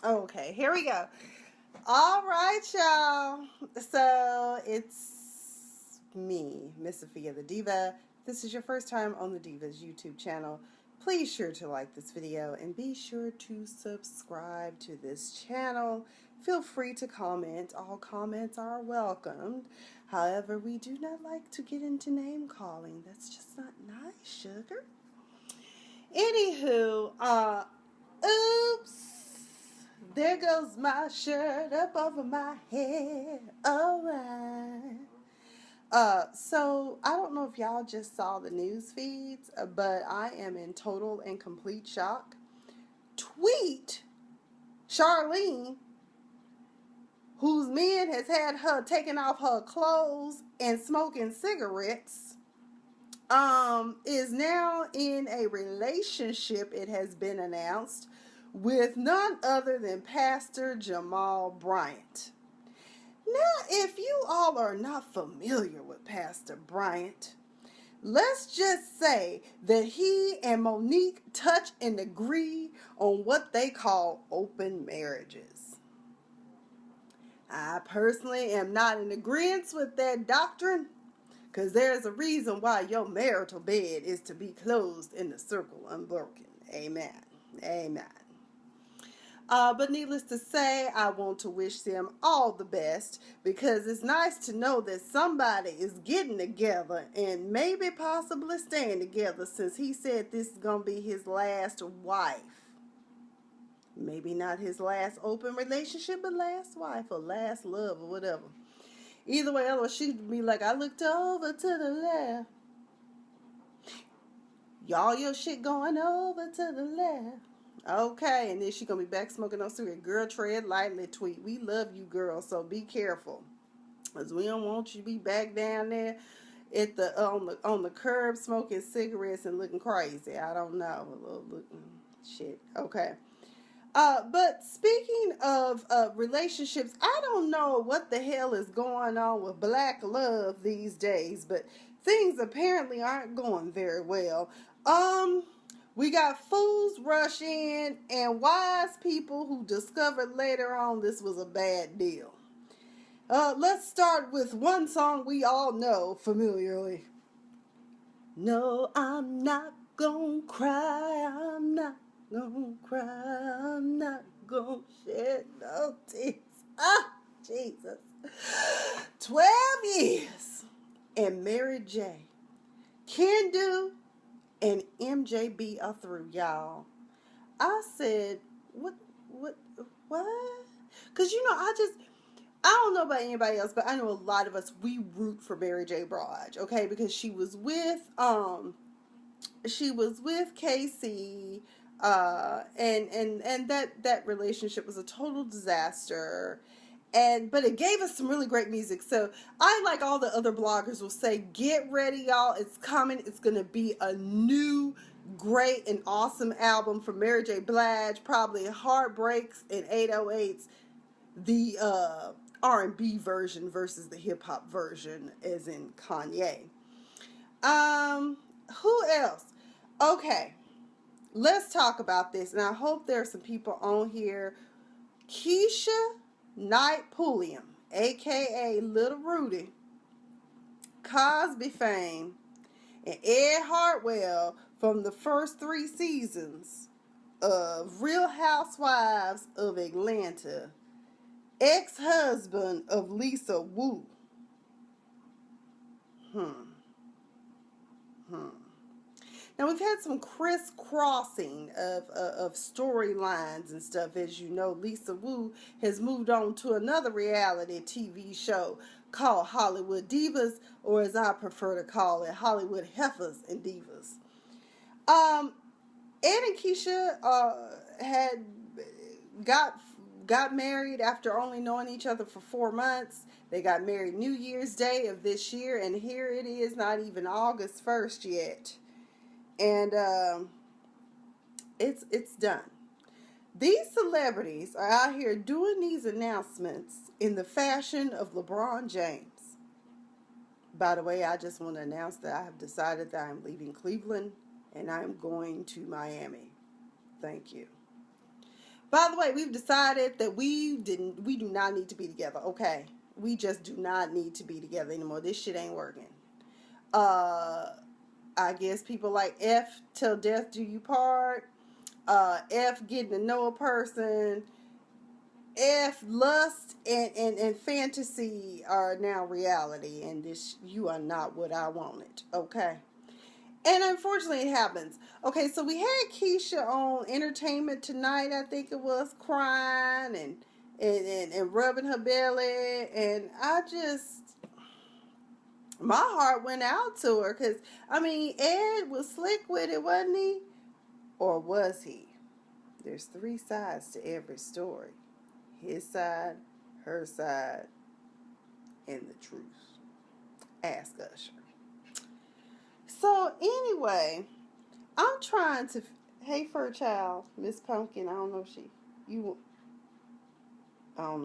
Okay, here we go. All right, y'all. So it's me, Miss Sophia the Diva. If this is your first time on the Diva's YouTube channel, please sure to like this video and be sure to subscribe to this channel. Feel free to comment. All comments are welcomed. However, we do not like to get into name calling. That's just not nice, sugar. Anywho, oops. There goes my shirt up over my head. Alright. So I don't know if y'all just saw the news feeds, but I am in total and complete shock. Tweet Charlene, whose man has had her taking off her clothes and smoking cigarettes, is now in a relationship, it has been announced, with none other than Pastor Jamal Bryant. Now, if you all are not familiar with Pastor Bryant, let's just say that he and Monique touch and agree on what they call open marriages. I personally am not in agreement with that doctrine, because there's a reason why your marital bed is to be closed in the circle unbroken. Amen. Amen. But needless to say, I want to wish them all the best, because it's nice to know that somebody is getting together and maybe possibly staying together, since he said this is going to be his last wife. Maybe not his last open relationship, but last wife or last love or whatever. Either way, otherwise she'd be like, I looked over to the left. Y'all, your shit going over to the left. Okay, and then she gonna be back smoking on cigarette. Girl, tread lightly, tweet. We love you, girl, so be careful, cause we don't want you to be back down there at the on the curb smoking cigarettes and looking crazy. I don't know, a little looking shit. Okay. But speaking of relationships, I don't know what the hell is going on with black love these days, but things apparently aren't going very well. We got fools rush in and wise people who discovered later on this was a bad deal. Let's start with one song we all know familiarly. No, I'm not gonna cry, I'm not gonna cry, I'm not gonna shed no tears. Ah, Jesus. 12 years. And Mary J. Kendu and MJB are through, y'all. I said, what? Because, I don't know about anybody else, but I know a lot of us, we root for Mary J. Blige, okay? Because she was with Casey, and that relationship was a total disaster. But it gave us some really great music. So I, like all the other bloggers, will say, get ready, y'all. It's coming. It's going to be a new, great, and awesome album from Mary J. Blige. Probably Heartbreaks and 808s. The R&B version versus the hip-hop version, as in Kanye. Who else? Okay. Let's talk about this. And I hope there are some people on here. Keshia Knight Pulliam, a.k.a. Little Rudy, Cosby fame, and Ed Hartwell from the first 3 seasons of Real Housewives of Atlanta, ex-husband of Lisa Wu. Now, we've had some crisscrossing of storylines and stuff. As you know, Lisa Wu has moved on to another reality TV show called Hollywood Divas, or as I prefer to call it, Hollywood Heifers and Divas. Ed and Keshia had got married after only knowing each other for 4 months. They got married New Year's Day of this year, and here it is, not even August 1st yet. And it's done. These celebrities are out here doing these announcements in the fashion of LeBron James. By the way, I just want to announce that I have decided that I'm leaving Cleveland and I'm going to Miami. Thank you. By the way, we've decided that we do not need to be together, okay? We just do not need to be together anymore. This shit ain't working. I guess people like F, till death do you part. F, getting to know a person. F, lust and fantasy are now reality, and this, you are not what I wanted, okay? And unfortunately, it happens. Okay, so we had Keshia on Entertainment Tonight, I think it was, crying and rubbing her belly, and I just, my heart went out to her, because, I mean, Ed was slick with it, wasn't he? Or was he? There's three sides to every story. His side, her side, and the truth. Ask Usher. So, anyway, I'm trying to, hey, fur child, Miss Pumpkin, I don't know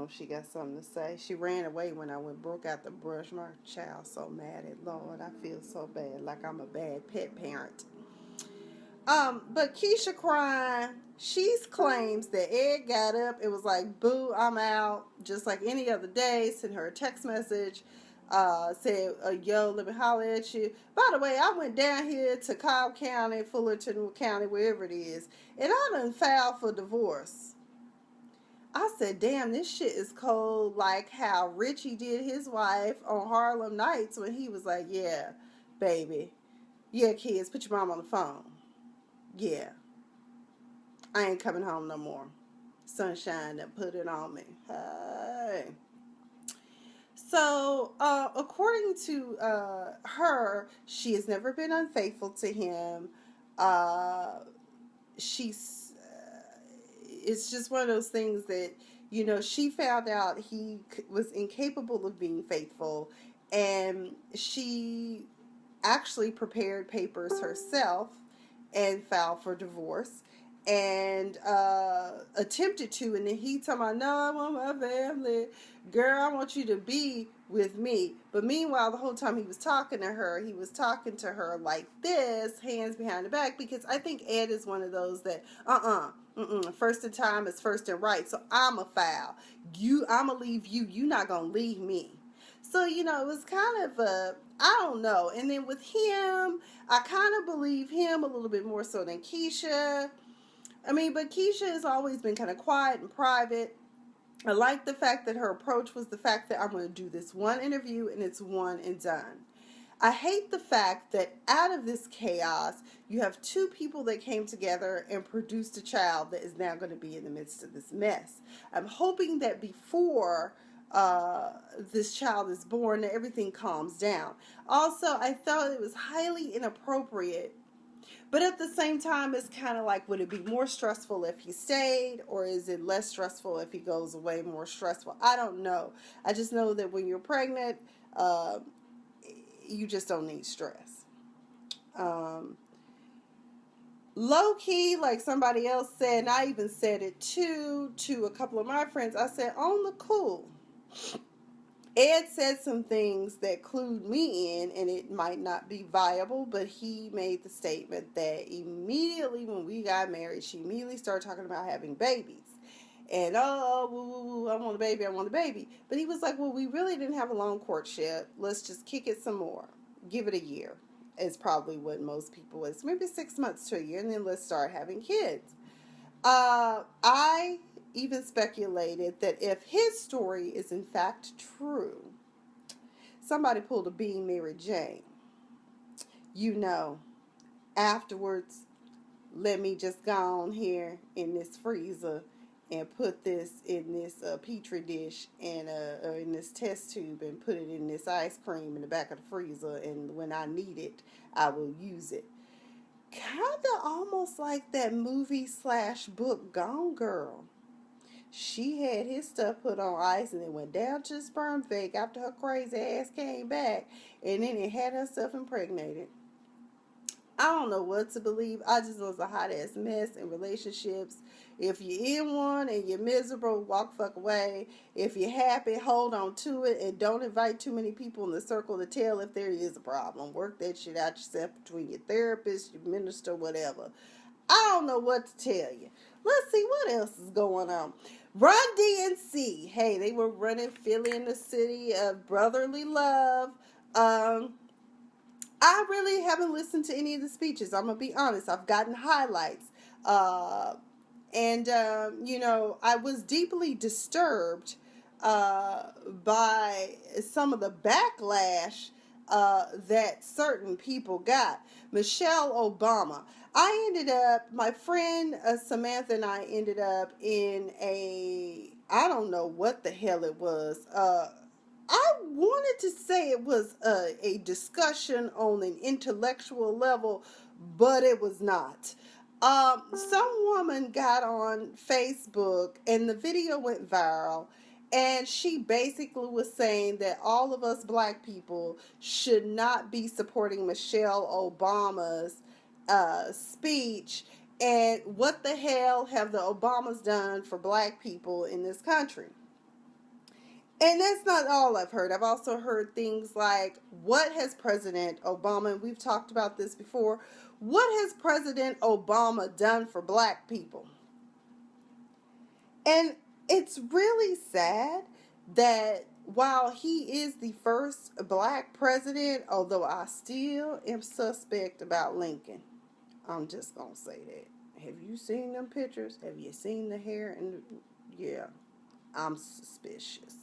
if she got something to say. She ran away when I broke out the brush. My child so mad at Lord. I feel so bad, like I'm a bad pet parent. But Keshia crying, she claims that Ed got up, it was like, boo, I'm out, just like any other day, sent her a text message, said, yo, let me holler at you. By the way, I went down here to Cobb County, Fullerton County, wherever it is, and I done filed for divorce. I said, damn, this shit is cold, like how Richie did his wife on Harlem Nights when he was like, yeah, baby, yeah, kids, put your mom on the phone. Yeah, I ain't coming home no more. Sunshine that put it on me. Hey. So, according to her, she has never been unfaithful to him. It's just one of those things that, you know, she found out he was incapable of being faithful, and she actually prepared papers herself and filed for divorce, and attempted to, and then he told me, no, I want my family. Girl, I want you to be with me. But meanwhile, the whole time he was talking to her like this, hands behind the back, because I think Ed is one of those that, first in time is first in right, so I'm a foul. I'm going to leave you. You're not going to leave me. So, you know, it was kind of I don't know. And then with him, I kind of believe him a little bit more so than Keshia. I mean, but Keshia has always been kind of quiet and private. I like the fact that her approach was the fact that I'm going to do this one interview and it's one and done. I hate the fact that out of this chaos, you have two people that came together and produced a child that is now going to be in the midst of this mess. I'm hoping that before this child is born, that everything calms down. Also, I thought it was highly inappropriate, but at the same time, it's kind of like, would it be more stressful if he stayed, or is it less stressful if he goes away, more stressful? I don't know. I just know that when you're pregnant, you just don't need stress. Low key, like somebody else said, and I even said it too, to a couple of my friends, I said, on the cool, Ed said some things that clued me in, and it might not be viable, but he made the statement that immediately when we got married, she immediately started talking about having babies. And, I want a baby, I want a baby. But he was like, well, we really didn't have a long courtship. Let's just kick it some more. Give it a year. Is probably what most people is. Maybe 6 months to a year, and then let's start having kids. I even speculated that if his story is in fact true, somebody pulled a being Mary Jane. You know, afterwards, let me just go on here in this freezer and put this in this petri dish and in this test tube and put it in this ice cream in the back of the freezer, and when I need it, I will use it. Kind of almost like that movie / book Gone Girl. She had his stuff put on ice and then went down to the sperm bank after her crazy ass came back, and then it had herself impregnated. I don't know what to believe. I just know it's a hot ass mess in relationships. If you're in one and you're miserable, walk fuck away. If you're happy, hold on to it, and don't invite too many people in the circle to tell if there is a problem. Work that shit out yourself between your therapist, your minister, whatever. I don't know what to tell you. Let's see what else is going on. Run DNC. Hey, they were running Philly in the city of brotherly love. I really haven't listened to any of the speeches. I'm going to be honest. I've gotten highlights. I was deeply disturbed by some of the backlash that certain people got. Michelle Obama. My friend Samantha and I ended up in I don't know what the hell it was. I wanted to say it was a discussion on an intellectual level, but it was not. Some woman got on Facebook and the video went viral, and she basically was saying that all of us black people should not be supporting Michelle Obama's speech. And what the hell have the Obamas done for black people in this country? And that's not all I've heard. I've also heard things like, what has President Obama, and we've talked about this before, what has President Obama done for black people? And it's really sad that while he is the first black president, although I still am suspect about Lincoln. I'm just going to say that. Have you seen them pictures? Have you seen the hair? And yeah, I'm suspicious.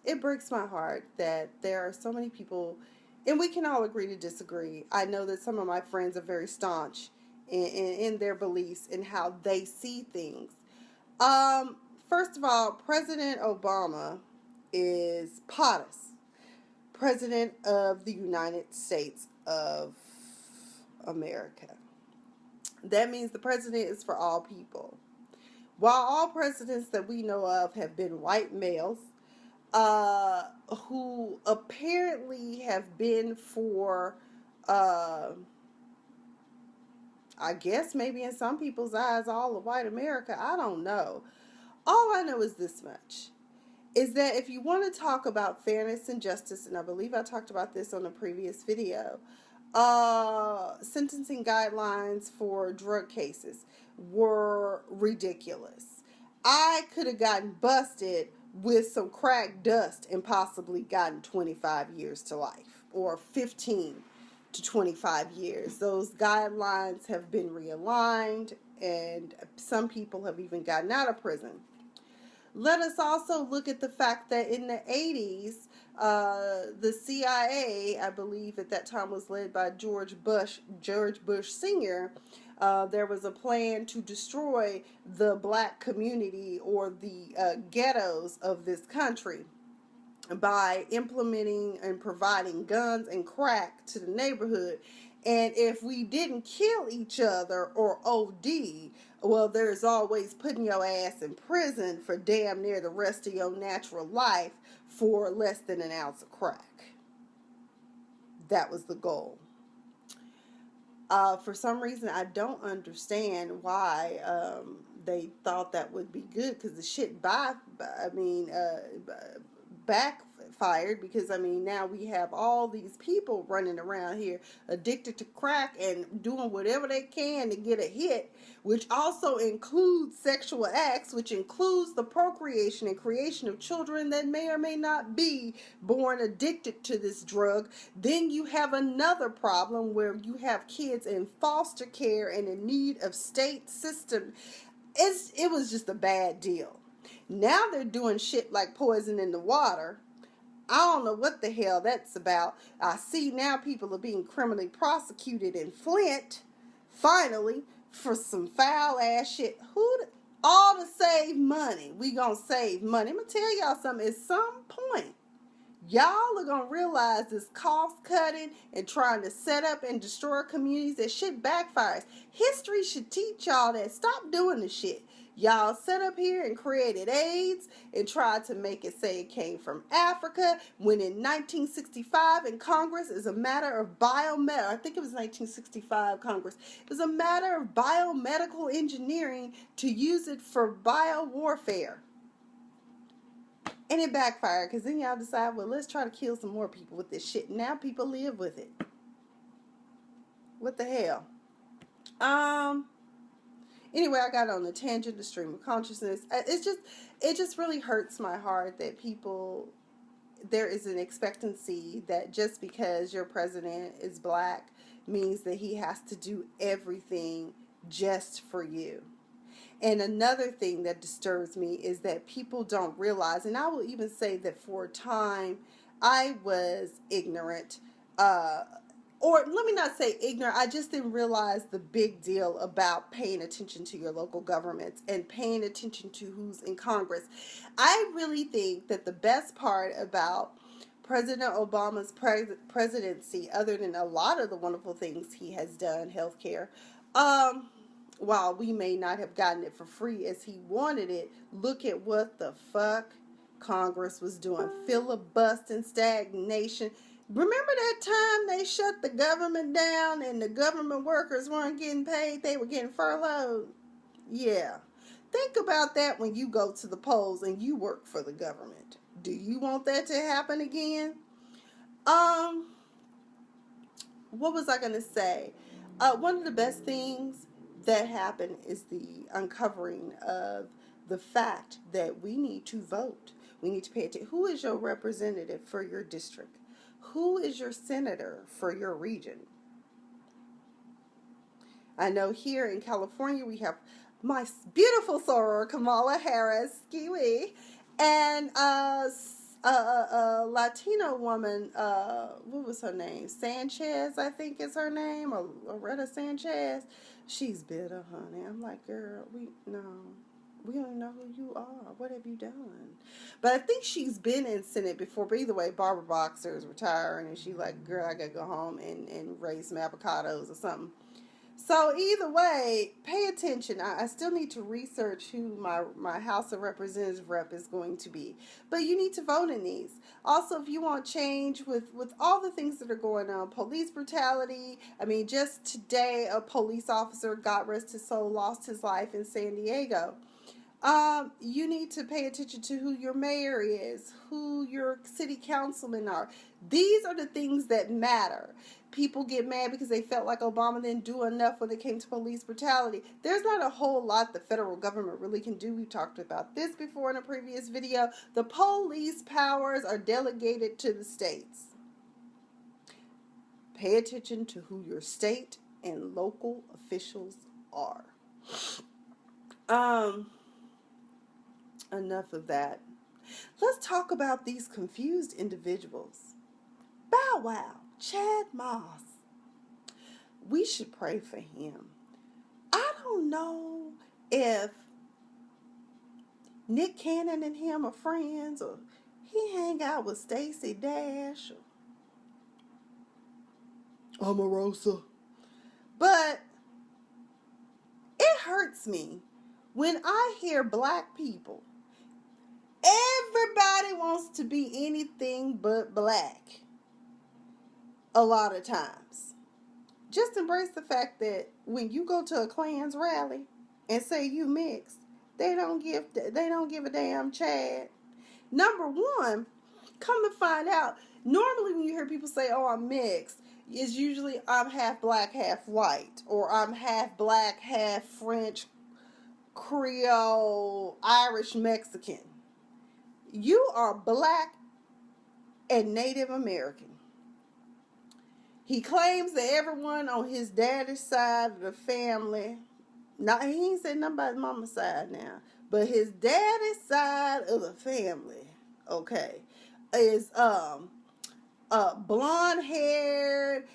It breaks my heart that there are so many people, and we can all agree to disagree. I know that some of my friends are very staunch in their beliefs and how they see things. First of all, President Obama is POTUS, President of the United States of America. That means the president is for all people. While all presidents that we know of have been white males, who apparently have been for, I guess maybe in some people's eyes, all of white America, I don't know. All I know is this much, is that if you want to talk about fairness and justice, and I believe I talked about this on a previous video, sentencing guidelines for drug cases were ridiculous. I could have gotten busted with some crack dust and possibly gotten 25 years to life, or 15 to 25 years. Those guidelines have been realigned, and some people have even gotten out of prison. Let us also look at the fact that in the 80s, the CIA, I believe at that time was led by George Bush Sr., there was a plan to destroy the black community or the ghettos of this country by implementing and providing guns and crack to the neighborhood. And if we didn't kill each other or OD, well, there's always putting your ass in prison for damn near the rest of your natural life for less than an ounce of crack. That was the goal. For some reason, I don't understand why they thought that would be good, because the shit backfired, because now we have all these people running around here addicted to crack and doing whatever they can to get a hit, which also includes sexual acts, which includes the procreation and creation of children that may or may not be born addicted to this drug. Then you have another problem where you have kids in foster care and in need of state system. It was just a bad deal. Now they're doing shit like poison in the water. I don't know what the hell that's about. I see now people are being criminally prosecuted in Flint, finally, for some foul ass shit. All to save money. We gonna save money. I'm gonna tell y'all something. At some point, y'all are gonna realize this cost cutting and trying to set up and destroy communities, that shit backfires. History should teach y'all that. Stop doing the shit. Y'all set up here and created AIDS and tried to make it say it came from Africa, when in 1965 in Congress is a matter of I think it was 1965 Congress. It was a matter of biomedical engineering to use it for bio warfare. And it backfired because then y'all decide, well, let's try to kill some more people with this shit. Now people live with it. What the hell? Anyway, I got on a tangent, the stream of consciousness. It just really hurts my heart that there is an expectancy that just because your president is black means that he has to do everything just for you. And another thing that disturbs me is that people don't realize, and I will even say that for a time I was ignorant, or let me not say ignorant, I just didn't realize the big deal about paying attention to your local governments and paying attention to who's in Congress. I really think that the best part about President Obama's presidency, other than a lot of the wonderful things he has done, healthcare, while we may not have gotten it for free as he wanted it, look at what the fuck Congress was doing. Filibustering, stagnation. Remember that time they shut the government down and the government workers weren't getting paid? They were getting furloughed. Yeah. Think about that when you go to the polls and you work for the government. Do you want that to happen again? What was I going to say? One of the best things that happened is the uncovering of the fact that we need to vote. We need to pay attention. Who is your representative for your district? Who is your senator for your region? I know here in California we have my beautiful soror Kamala Harris, Kiwi, and a Latino woman, what was her name? Sanchez, I think is her name, or Loretta Sanchez. She's bitter, honey. I'm like, girl, we don't know who you are. What have you done? But I think she's been in Senate before. But either way, Barbara Boxer is retiring, and she's like, girl, I gotta go home and raise some avocados or something. So either way, pay attention. I still need to research who my House of Representatives rep is going to be. But you need to vote in these. Also, if you want change with all the things that are going on, police brutality. I mean, just today, a police officer, God rest his soul, lost his life in San Diego. You need to pay attention to who your mayor is, who your city councilmen are. These are the things that matter. People get mad because they felt like Obama didn't do enough when it came to police brutality. There's not a whole lot the federal government really can do. We talked about this before in a previous video. The police powers are delegated to the states. Pay attention to who your state and local officials are. Enough of that. Let's talk about these confused individuals. Bow Wow, Chad Moss. We should pray for him. I don't know if Nick Cannon and him are friends, or he hang out with Stacey Dash or Omarosa. But it hurts me when I hear black people. Everybody wants to be anything but black. A lot of times. Just embrace the fact that when you go to a Klan's rally and say you mixed, they don't give a damn Chad. Number one, come to find out, normally when you hear people say, oh, I'm mixed, it's usually I'm half black, half white, or I'm half black, half French, Creole, Irish, Mexican. You are black and Native American. He claims that everyone on his daddy's side of the family, he ain't said nothing about his mama's side now, but his daddy's side of the family, okay, is blonde haired,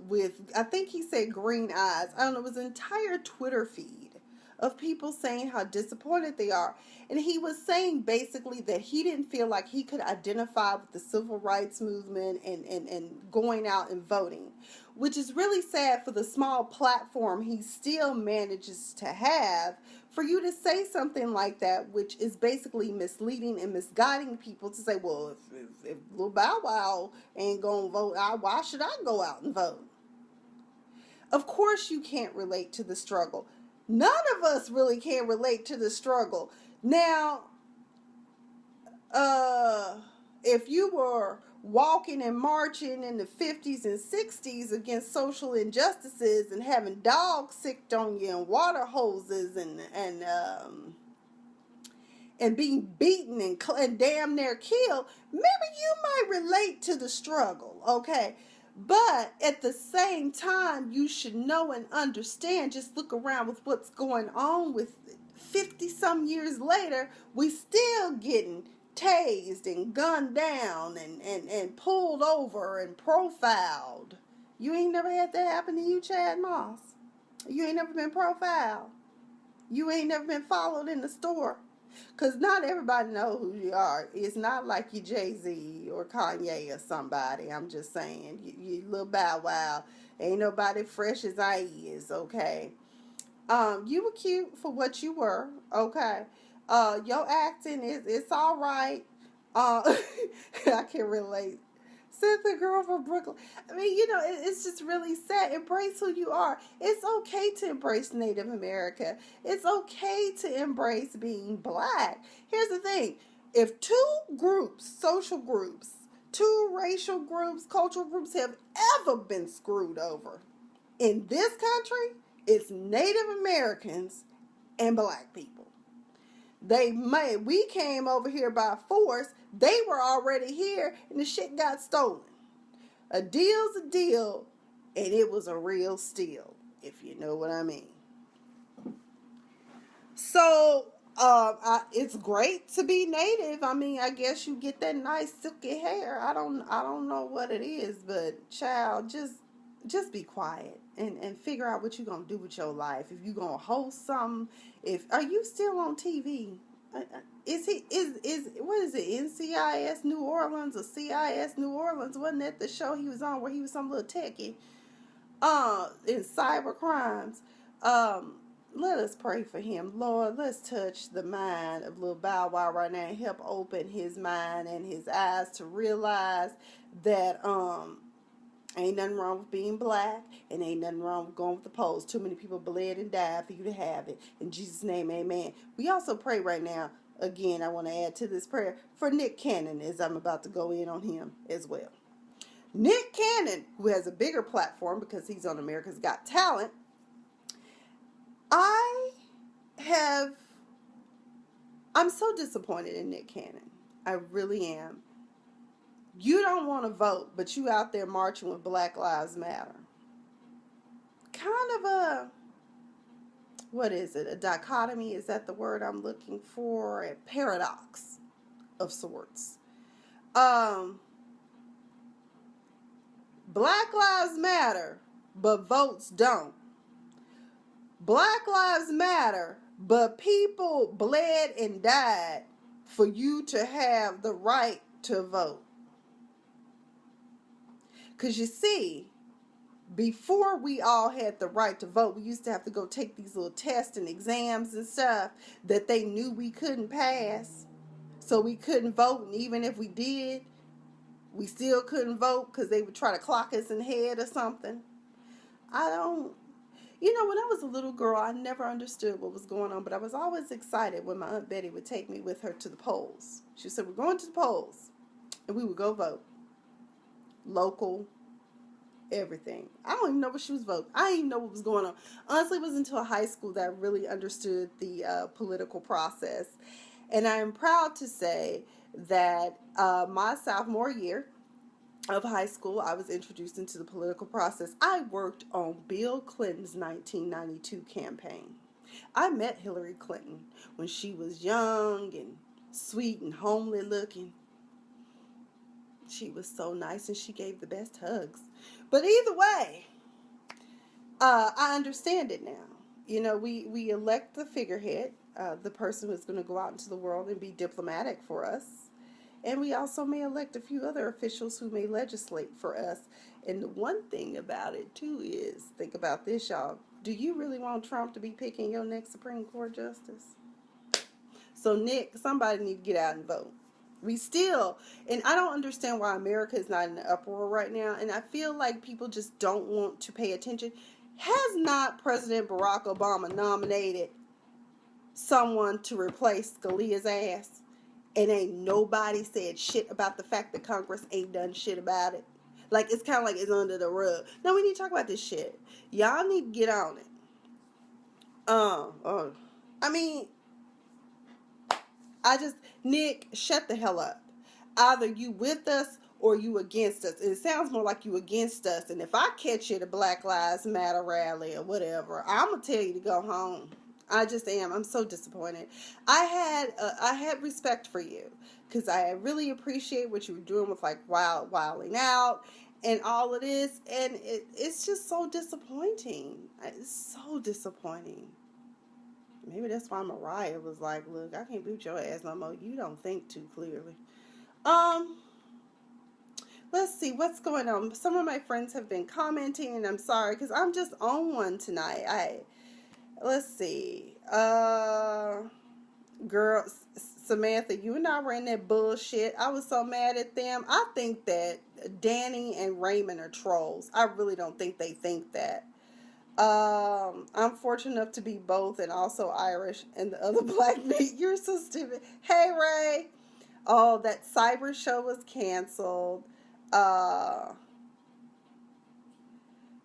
with, I think he said green eyes. I don't know, it was an entire Twitter feed of people saying how disappointed they are. And he was saying basically that he didn't feel like he could identify with the civil rights movement and going out and voting, which is really sad for the small platform he still manages to have. For you to say something like that, which is basically misleading and misguiding people, to say, well, if Lil Bow Wow ain't gonna vote, why should I go out and vote? Of course you can't relate to the struggle. None of us really can relate to the struggle. Now, if you were walking and marching in the 50s and 60s against social injustices and having dogs sicked on you and water hoses and being beaten and damn near killed, maybe you might relate to the struggle, okay? But at the same time, you should know and understand, just look around with what's going on with 50-some years later, we still getting tased and gunned down and pulled over and profiled. You ain't never had that happen to you, Chad Moss. You ain't never been profiled. You ain't never been followed in the store. Because not everybody know who you are. It's not like you Jay-Z or Kanye or somebody. I'm just saying. You little Bow Wow. Ain't nobody fresh as I is, okay? You were cute for what you were, okay? Your acting it's all right. I can relate. Said the girl from Brooklyn. I mean, it's just really sad. Embrace who you are. It's okay to embrace Native America. It's okay to embrace being black. Here's the thing. If two groups, social groups, two racial groups, cultural groups have ever been screwed over in this country, it's Native Americans and black people. We came over here by force. They were already here, and the shit got stolen. A deal's a deal, and it was a real steal, if you know what I mean. So, it's great to be Native. I mean, I guess you get that nice silky hair. I don't know what it is, but child, just be quiet and figure out what you're gonna do with your life. If you're gonna host something, are you still on TV? What is it? NCIS New Orleans or CIS New Orleans? Wasn't that the show he was on where he was some little techie? In cyber crimes. Let us pray for him. Lord, let's touch the mind of little Bow Wow right now and help open his mind and his eyes to realize that ain't nothing wrong with being black, and ain't nothing wrong with going with the polls. Too many people bled and died for you to have it. In Jesus' name, amen. We also pray right now, again, I want to add to this prayer, for Nick Cannon, as I'm about to go in on him as well. Nick Cannon, who has a bigger platform because he's on America's Got Talent, I'm so disappointed in Nick Cannon. I really am. You don't want to vote, but you out there marching with Black Lives Matter. Kind of what is it? A dichotomy? Is that the word I'm looking for? A paradox of sorts. Black Lives Matter, but votes don't. Black Lives Matter, but people bled and died for you to have the right to vote. Because you see, before we all had the right to vote, we used to have to go take these little tests and exams and stuff that they knew we couldn't pass. So we couldn't vote, and even if we did, we still couldn't vote because they would try to clock us in the head or something. When I was a little girl, I never understood what was going on, but I was always excited when my Aunt Betty would take me with her to the polls. She said, we're going to the polls, and we would go vote. Local, everything. I don't even know what she was voting. I didn't even know what was going on. Honestly, it was until high school that I really understood the political process. And I am proud to say that my sophomore year of high school, I was introduced into the political process. I worked on Bill Clinton's 1992 campaign. I met Hillary Clinton when she was young and sweet and homely looking. She was so nice and she gave the best hugs. But either way, I understand it now. We elect the figurehead, the person who's going to go out into the world and be diplomatic for us. And we also may elect a few other officials who may legislate for us. And the one thing about it, too, is, think about this, y'all. Do you really want Trump to be picking your next Supreme Court justice? So, Nick, somebody need to get out and vote. And I don't understand why America is not in an uproar right now. And I feel like people just don't want to pay attention. Has not President Barack Obama nominated someone to replace Scalia's ass? and ain't nobody said shit about the fact that Congress ain't done shit about it. Like, it's kind of like it's under the rug. No, we need to talk about this shit. Y'all need to get on it. I mean, Nick, shut the hell up. Either you with us or you against us. It sounds more like you against us. And if I catch you at a Black Lives Matter rally or whatever, I'm going to tell you to go home. I just am. I'm so disappointed. I had respect for you because I really appreciate what you were doing with like wilding out and all of this. And it's just so disappointing. It's so disappointing. Maybe that's why Mariah was like, look, I can't boot your ass no more. You don't think too clearly. Let's see what's going on. Some of my friends have been commenting, and I'm sorry because I'm just on one tonight. Let's see. Girl, Samantha, you and I were in that bullshit. I was so mad at them. I think that Danny and Raymond are trolls. I really don't think they think that. I'm fortunate enough to be both and also Irish and the other black meat. You're so stupid. Hey, Ray. Oh, that cyber show was canceled.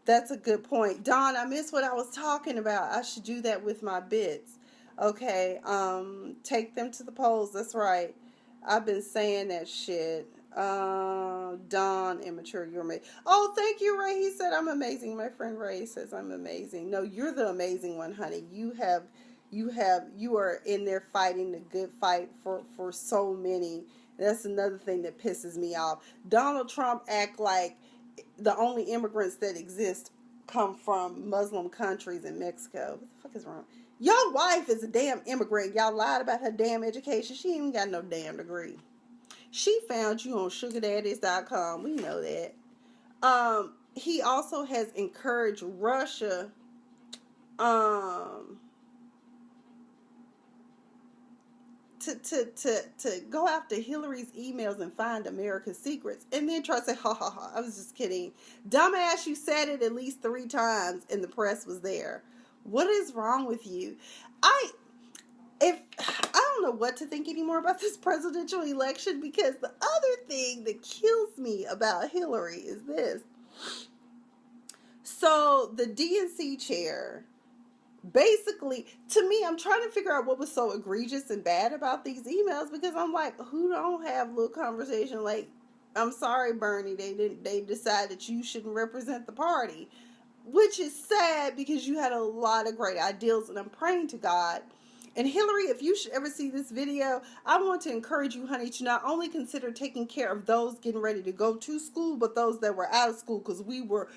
That's a good point. Dawn, I missed what I was talking about. I should do that with my bits. Okay, take them to the polls. That's right. I've been saying that shit. Don, immature, you're amazing. Oh, thank you, Ray. He said I'm amazing. My friend Ray says I'm amazing. No, you're the amazing one, honey. You are in there fighting the good fight for so many. That's another thing that pisses me off. Donald Trump act like the only immigrants that exist come from Muslim countries in Mexico. What the fuck is wrong? Your wife is a damn immigrant. Y'all lied about her damn education. She ain't got no damn degree. She found you on sugardaddies.com. We know that. He also has encouraged Russia to go after Hillary's emails and find America's secrets, and then try to say, ha ha ha, I was just kidding. Dumbass, you said it at least 3 times and the press was there. What is wrong with you? I don't know what to think anymore about this presidential election, because the other thing that kills me about Hillary is this. So the DNC chair, basically, to me, I'm trying to figure out what was so egregious and bad about these emails, because I'm like, who don't have a little conversation like, I'm sorry, Bernie, they decided that you shouldn't represent the party, which is sad because you had a lot of great ideals, and I'm praying to God. And Hillary, if you should ever see this video, I want to encourage you, honey, to not only consider taking care of those getting ready to go to school, but those that were out of school, because we were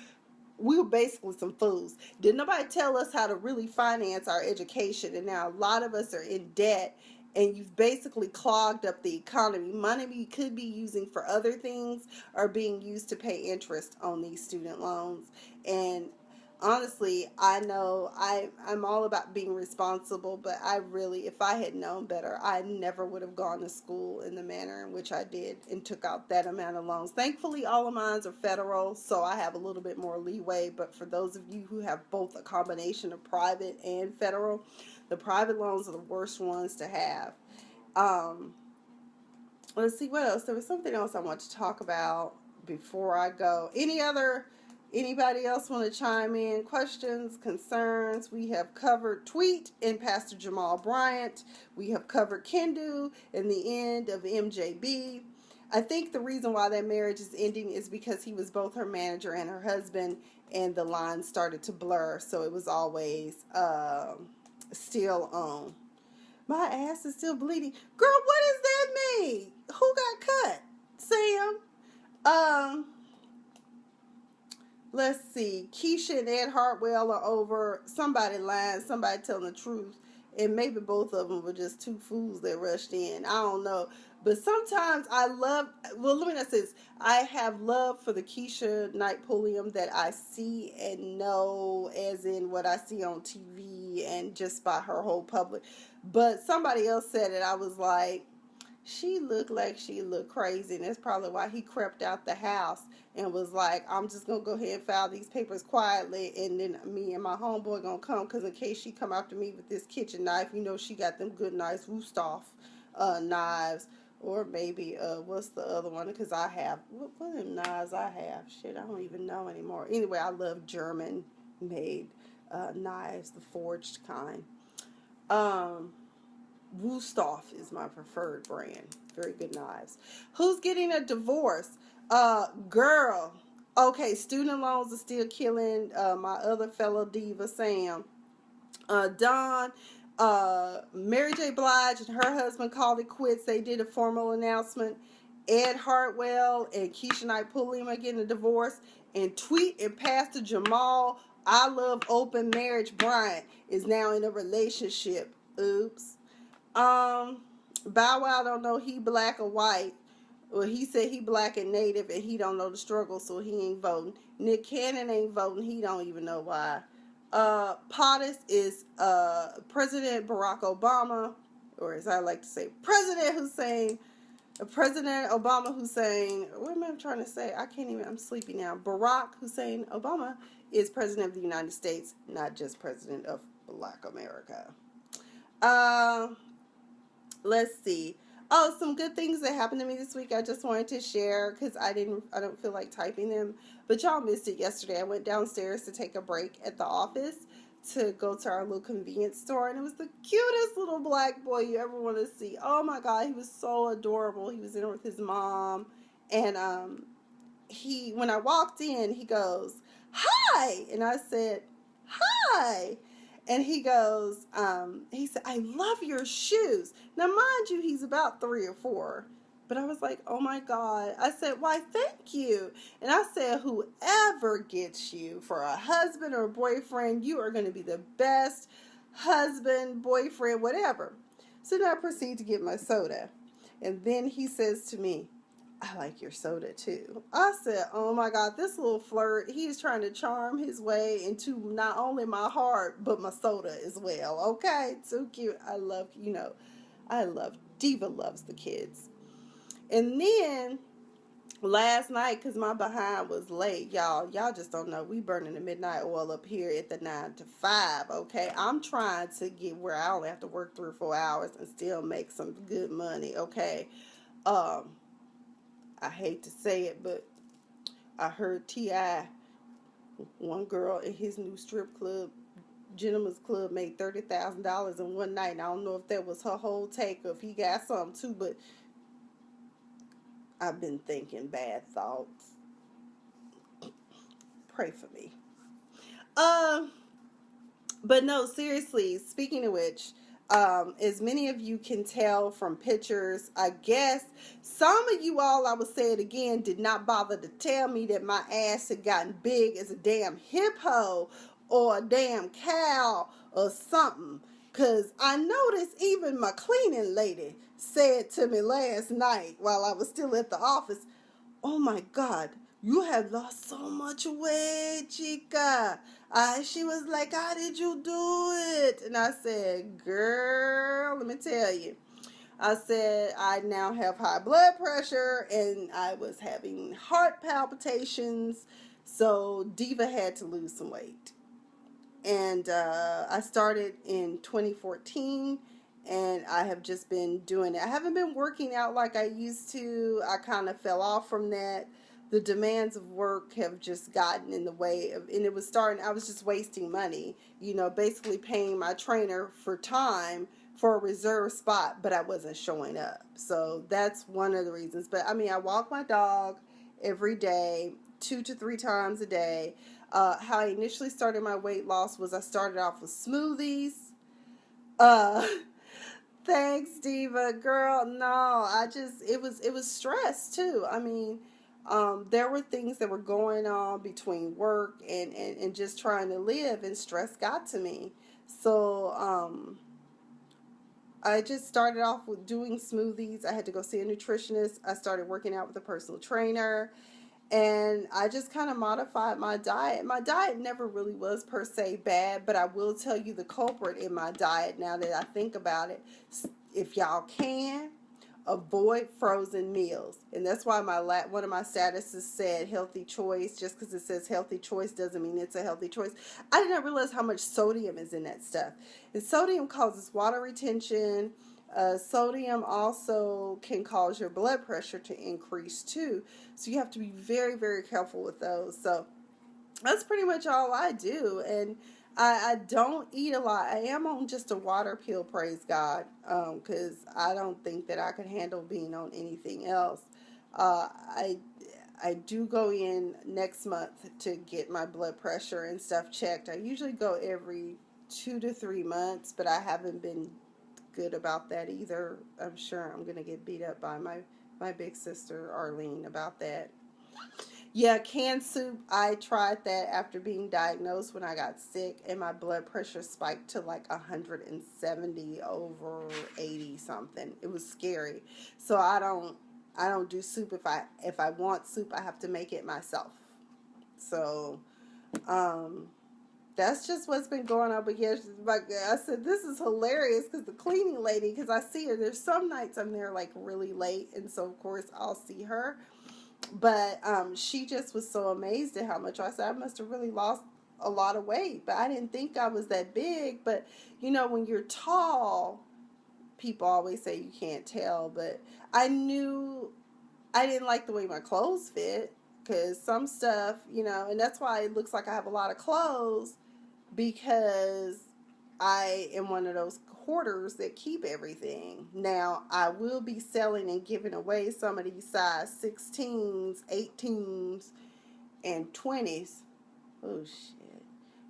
basically some fools. Didn't nobody tell us how to really finance our education, and now a lot of us are in debt, and you've basically clogged up the economy. Money we could be using for other things are being used to pay interest on these student loans. And honestly, I know I'm all about being responsible, but I really, if I had known better, I never would have gone to school in the manner in which I did and took out that amount of loans. Thankfully, all of mine are federal, so I have a little bit more leeway, but for those of you who have both a combination of private and federal, the private loans are the worst ones to have. Let's see what else. There was something else I want to talk about before I go. Anybody else want to chime in? Questions, concerns? We have covered Tweet and Pastor Jamal Bryant. We have covered Kendu and the end of MJB. I think the reason why that marriage is ending is because he was both her manager and her husband, and the lines started to blur, so it was always still on. My ass is still bleeding. Girl, what does that mean? Who got cut? Sam? Let's see. Keshia and Ed Hartwell are over. Somebody lying, somebody telling the truth. And maybe both of them were just 2 fools that rushed in. I don't know. But sometimes let me not say this. I have love for the Keshia Knight Pulliam that I see and know, as in what I see on TV and just by her whole public. But somebody else said it. I was like, she looked like she looked crazy. And that's probably why he crept out the house and was like, I'm just going to go ahead and file these papers quietly, and then me and my homeboy going to come, because in case she come after me with this kitchen knife, you know she got them good, nice Rustov knives Or maybe, what's the other one? Because I have, what are them knives I have? Shit, I don't even know anymore. Anyway, I love German made knives, the forged kind. Um, Wusthof is my preferred brand. Very good knives. Who's getting a divorce? Girl. Okay, student loans are still killing my other fellow diva, Sam. Dawn, Mary J. Blige and her husband called it quits. They did a formal announcement. Ed Hartwell and Keshia and Ed Pulliam are getting a divorce. And Tweet and Pastor Jamal, I Love Open Marriage Bryant, is now in a relationship. Oops. Bow Wow don't know he black or white. Well, he said he black and native and he don't know the struggle, so he ain't voting. Nick Cannon ain't voting. He don't even know why. POTUS is President Barack Obama, or as I like to say, President Obama Hussein. What am I trying to say? I can't even. I'm sleepy now. Barack Hussein Obama is President of the United States, not just President of Black America. Let's see. Oh, some good things that happened to me this week I just wanted to share because I don't feel like typing them. But y'all missed it yesterday. I went downstairs to take a break at the office to go to our little convenience store, and it was the cutest little black boy you ever want to see. Oh my God, he was so adorable. He was in with his mom, and when I walked in, he goes, "Hi," and I said, "Hi." And he goes, he said, "I love your shoes." Now, mind you, he's about 3 or 4. But I was like, oh my God. I said, "Why, thank you." And I said, whoever gets you for a husband or a boyfriend, you are going to be the best husband, boyfriend, whatever. So then I proceed to get my soda. And then he says to me, "I like your soda too." I said, oh my God, this little flirt, he's trying to charm his way into not only my heart, but my soda as well. Okay, so cute. I love Diva loves the kids. And then last night, because my behind was late, y'all just don't know. We burning the midnight oil up here at the 9 to 5, okay? I'm trying to get where I only have to work 3 or 4 hours and still make some good money, okay? I hate to say it, but I heard T.I., one girl in his new strip club, Gentleman's Club, made $30,000 in one night. And I don't know if that was her whole take or if he got something too, but I've been thinking bad thoughts. Pray for me. But no, seriously, speaking of which, as many of you can tell from pictures, I guess some of you all, I will say it again, did not bother to tell me that my ass had gotten big as a damn hippo or a damn cow or something. Because I noticed even my cleaning lady said to me last night while I was still at the office, "Oh my God, you have lost so much weight, chica." She was like, "How did you do it?" And I said, "Girl, let me tell you." I said, I now have high blood pressure and I was having heart palpitations. So Diva had to lose some weight. And I started in 2014 and I have just been doing it. I haven't been working out like I used to. I kind of fell off from that. The demands of work have just gotten in the way of, and it was starting, I was just wasting money, basically paying my trainer for time for a reserve spot, but I wasn't showing up. So that's one of the reasons. But I mean, I walk my dog every day, 2 to 3 times a day. How I initially started my weight loss was I started off with smoothies. Thanks, Diva. Girl, no, it was stress too. I mean, there were things that were going on between work and just trying to live, and stress got to me. So, I just started off with doing smoothies. I had to go see a nutritionist. I started working out with a personal trainer. And I just kind of modified my diet. My diet never really was per se bad, but I will tell you the culprit in my diet now that I think about it. If y'all can, avoid frozen meals. And that's why one of my statuses said healthy choice. Just because it says healthy choice doesn't mean it's a healthy choice. I did not realize how much sodium is in that stuff. And sodium causes water retention. Sodium also can cause your blood pressure to increase too. So you have to be very, very careful with those. So that's pretty much all I do. And I don't eat a lot. I am on just a water pill, praise God, because I don't think that I could handle being on anything else. Uh, I I do go in next month to get my blood pressure and stuff checked. I usually go every 2 to 3 months, but I haven't been good about that either. I'm sure I'm gonna get beat up by my big sister Arlene about that. Yeah, canned soup. I tried that after being diagnosed when I got sick, and my blood pressure spiked to like 170 over 80 something. It was scary. So I don't do soup. If I want soup, I have to make it myself. So um that's just what's been going on. But yes, like I said, this is hilarious because the cleaning lady, because I see her. There's some nights I'm there like really late, and so of course I'll see her. But she just was so amazed at how much I said I must have really lost a lot of weight. But I didn't think I was that big. But when you're tall, people always say you can't tell. But I knew I didn't like the way my clothes fit because some stuff, and that's why it looks like I have a lot of clothes because I am one of those hoarders that keep everything. Now, I will be selling and giving away some of these size 16s, 18s, and 20s. Oh, shit.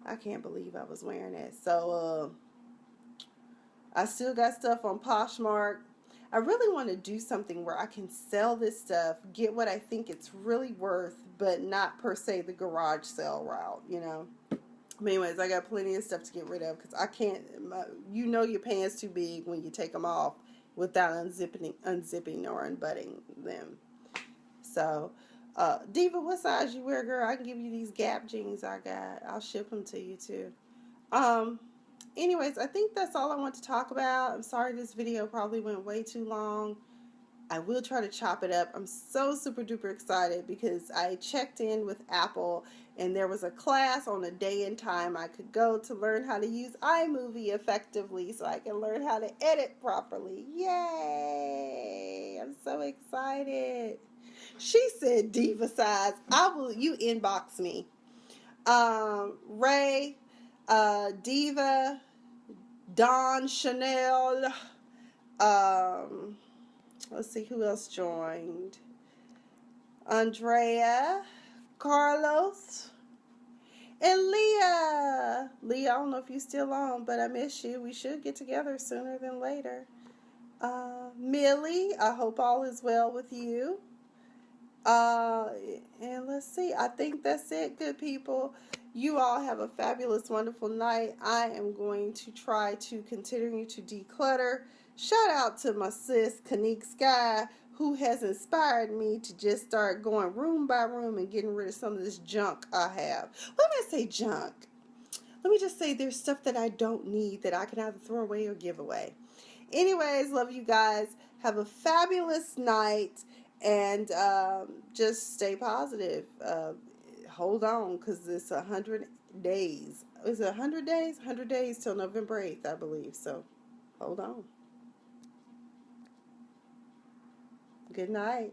I can't believe I was wearing that. So, I still got stuff on Poshmark. I really want to do something where I can sell this stuff, get what I think it's really worth, but not per se the garage sale route. But anyways, I got plenty of stuff to get rid of because I can't. Your pants too big when you take them off without unzipping or unbuttoning them. So, Diva, what size you wear, girl? I can give you these Gap jeans I got. I'll ship them to you too. Um. Anyways, I think that's all I want to talk about. I'm sorry this video probably went way too long. I will try to chop it up. I'm so super duper excited because I checked in with Apple and there was a class on a day and time I could go to learn how to use iMovie effectively so I can learn how to edit properly. Yay! I'm so excited. She said diva size. You inbox me. Ray, Diva, Don Chanel, let's see who else joined. Andrea, Carlos, and Leah. Leah, I don't know if you're still on, but I miss you. We should get together sooner than later. Millie, I hope all is well with you. And let's see. I think that's it, good people. You all have a fabulous, wonderful night. I am going to try to continue to declutter. Shout out to my sis, Kanique Sky, who has inspired me to just start going room by room and getting rid of some of this junk I have. Let me say junk. Let me just say there's stuff that I don't need that I can either throw away or give away. Anyways, love you guys. Have a fabulous night. And just stay positive. Hold on, because it's 100 days. Is it 100 days? 100 days till November 8th, I believe. So, hold on. Good night.